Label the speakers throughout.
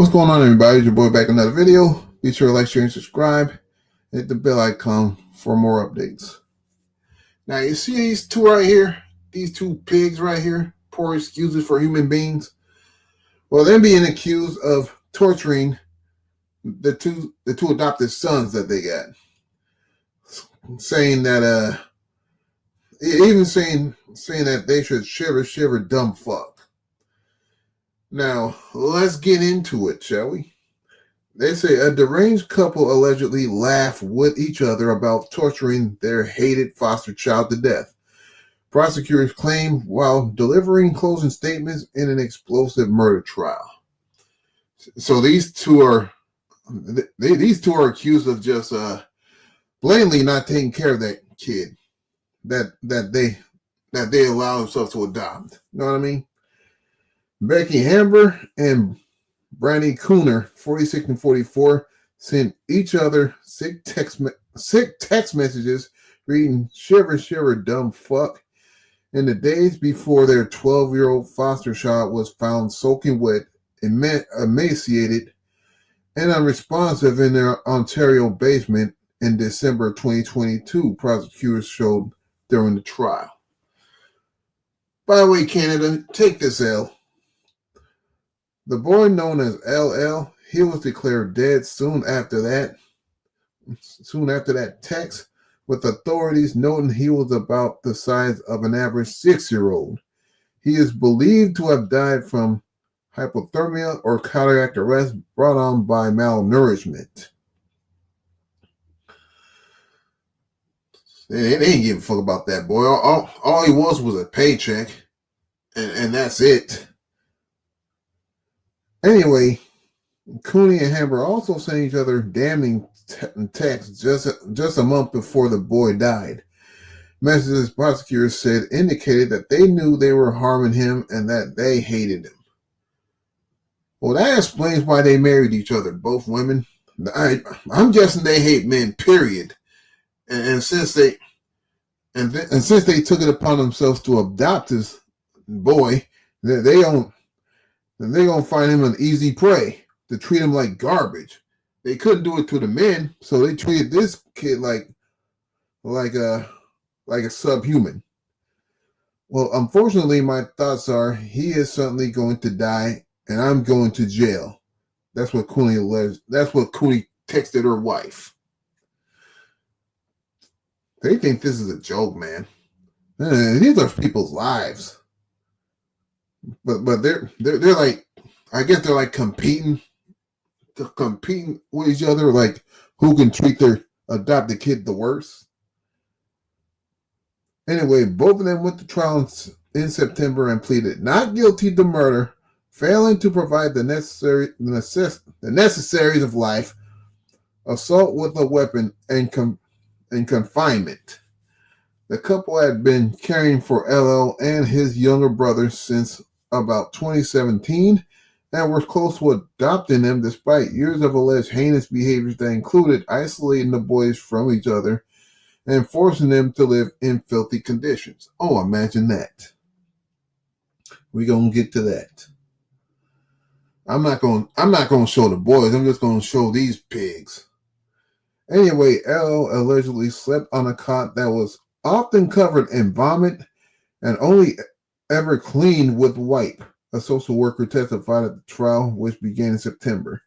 Speaker 1: What's going on, everybody? It's your boy back in another video. Be sure to like, share, and subscribe. Hit the bell icon for more updates. Now, you see these two right here? These two pigs right here? Poor excuses for human beings. Well, they're being accused of torturing the two adopted sons that they got. Saying that, even saying that they should shiver, dumb fuck. Now, let's get into it, shall we? They say a deranged couple allegedly laughed with each other about torturing their hated foster child to death. Prosecutors claim while delivering closing statements in an explosive murder trial. So these two are accused of just blatantly not taking care of that kid that they allow themselves to adopt. You know what I mean? Becky Hamber and Brandy Cooner, 46 and 44, sent each other sick text messages reading shiver, dumb fuck in the days before their 12-year-old foster child was found soaking wet, emaciated, and unresponsive in their Ontario basement in December 2022, prosecutors showed during the trial. By the way, Canada, take this L. The boy known as LL, he was declared dead soon after that text, with authorities noting he was about the size of an average 6-year-old. He is believed to have died from hypothermia or cardiac arrest brought on by malnourishment. They ain't give a fuck about that boy. All he was a paycheck, and that's it. Anyway, Cooney and Hamber also sent each other damning texts just a month before the boy died. Messages prosecutors said indicated that they knew they were harming him and that they hated him. Well, that explains why they married each other, both women. I'm guessing they hate men, period. And since they took it upon themselves to adopt this boy, they're gonna find him an easy prey to treat him like garbage. They couldn't do it to the men, so they treated this kid like a subhuman. Well, unfortunately, my thoughts are he is certainly going to die, and I'm going to jail. That's what Cooney alleged. That's what Cooney texted her wife. They think this is a joke, man. These are people's lives. But they're like, I guess they're like competing with each other, like who can treat their adopted kid the worst. Anyway, both of them went to trial in September and pleaded not guilty to murder, failing to provide the necessaries of life, assault with a weapon, and confinement. The couple had been caring for LL and his younger brother since about 2017 and were close to adopting them despite years of alleged heinous behaviors that included isolating the boys from each other and forcing them to live in filthy conditions. Oh, imagine that. We're going to get to that. I'm not going to show the boys. I'm just going to show these pigs. Anyway, LL allegedly slept on a cot that was often covered in vomit and only ever cleaned with wipe, a social worker testified at the trial, which began in September.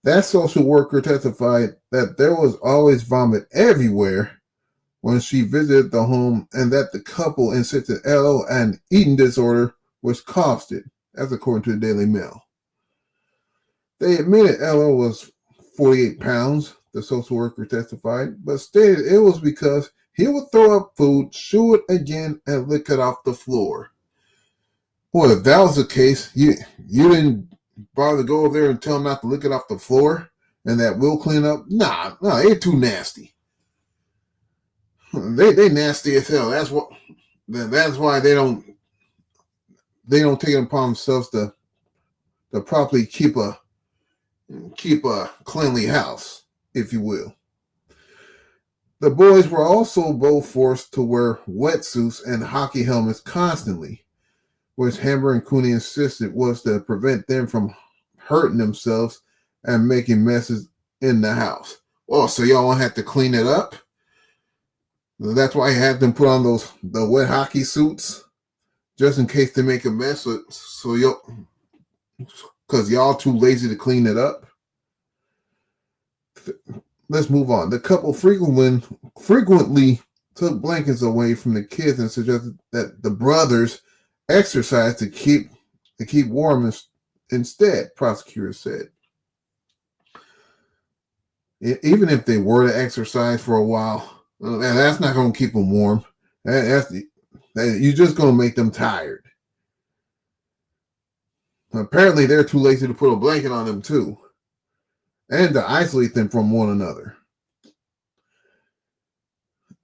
Speaker 1: That social worker testified that there was always vomit everywhere when she visited the home and that the couple insisted LL had an eating disorder which caused it, as according to the Daily Mail. They admitted LL was 48 pounds, the social worker testified, but stated it was because he would throw up food, chew it again, and lick it off the floor. Well, if that was the case, you didn't bother to go over there and tell him not to lick it off the floor, and that we'll clean up? Nah, they're too nasty. They nasty as hell. That's why they don't take it upon themselves to properly keep a cleanly house, if you will. The boys were also both forced to wear wetsuits and hockey helmets constantly, which Hamber and Cooney insisted was to prevent them from hurting themselves and making messes in the house. Oh, so y'all won't have to clean it up? That's why I had them put on the wet hockey suits, just in case they make a mess. So y'all, because y'all too lazy to clean it up. Let's move on. The couple frequently took blankets away from the kids and suggested that the brothers exercise to keep warm instead. Prosecutors said, even if they were to exercise for a while, that's not going to keep them warm. You're just going to make them tired. Apparently, they're too lazy to put a blanket on them too, and to isolate them from one another.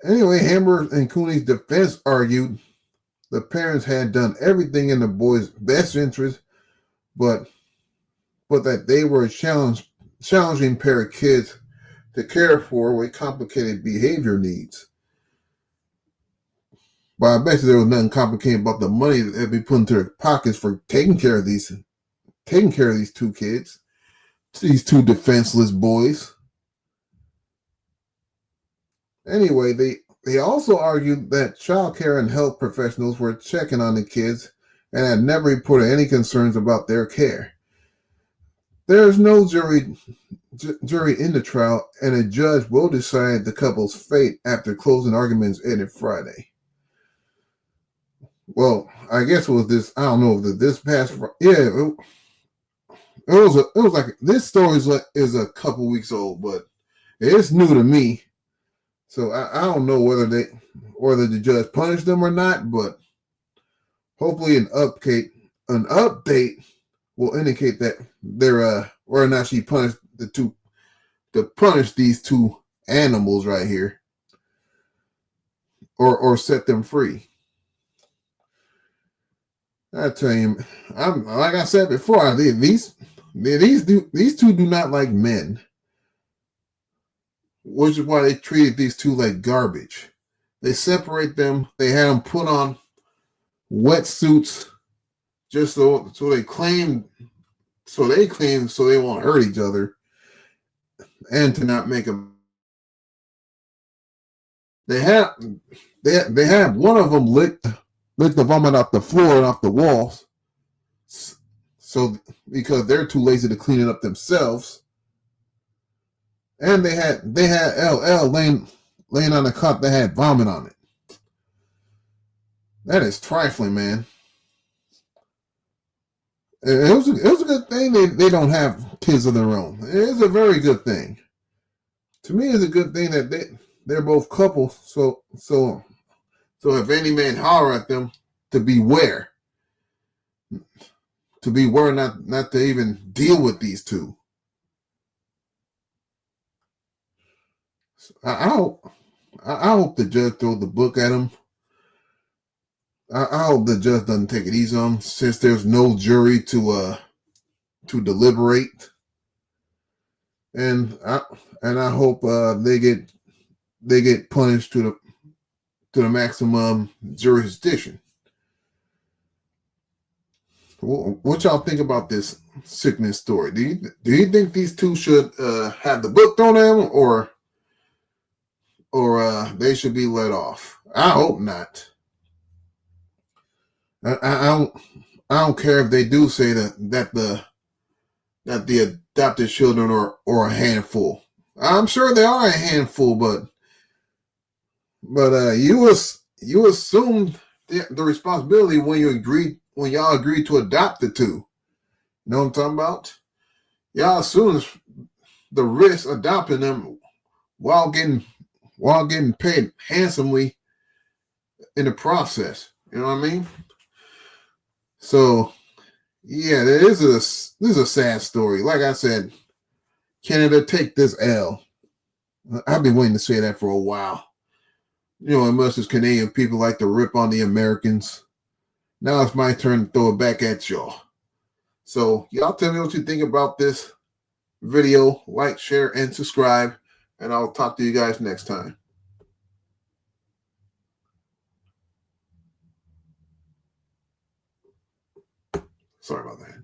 Speaker 1: Anyway, Hammer and Cooney's defense argued the parents had done everything in the boys' best interest, but that they were a challenging pair of kids to care for with complicated behavior needs. But I bet you there was nothing complicated about the money that they'd be put into their pockets for taking care of these two kids, these two defenseless boys. Anyway, they also argued that child care and health professionals were checking on the kids and had never reported any concerns about their care. There is no jury in the trial, and a judge will decide the couple's fate after closing arguments ended Friday. Well, I guess it was this. I don't know if this past. Yeah, it was like this story is a couple weeks old, but it's new to me. So I don't know whether the judge punished them or not, but hopefully an update will indicate that they're whether or not she punished punish these two animals right here, or set them free. I tell you, I'm like I said before, these two do not like men, which is why they treated these two like garbage. They separate them. They had them put on wetsuits just so they won't hurt each other, and to not make them. They have one of them lick the vomit off the floor and off the walls, so because they're too lazy to clean it up themselves. And they had LL laying on the cot that had vomit on it. That is trifling, man. It was a good thing they don't have kids of their own. It is a very good thing. To me, it's a good thing that they're both couples. So if any man holler at them, to beware. To beware not to even deal with these two. I hope the judge throws the book at him. I hope the judge doesn't take it easy on him, since there's no jury to deliberate. And I hope they get punished to the maximum jurisdiction. What y'all think about this sickening story? Do you think these two should have the book thrown at them, or they should be let off? I hope not. I don't care if they do say that the adopted children are a handful. I'm sure they are a handful, but you assume the responsibility when y'all agreed to adopt the two. You know what I'm talking about? Y'all assume the risk adopting them while getting paid handsomely in the process. You know what I mean? So yeah, this is a sad story. Like I said, Canada, take this L. I've been waiting to say that for a while. You know, as Canadian people like to rip on the Americans. Now it's my turn to throw it back at y'all. So y'all tell me what you think about this video. Like, share, and subscribe. And I'll talk to you guys next time. Sorry about that.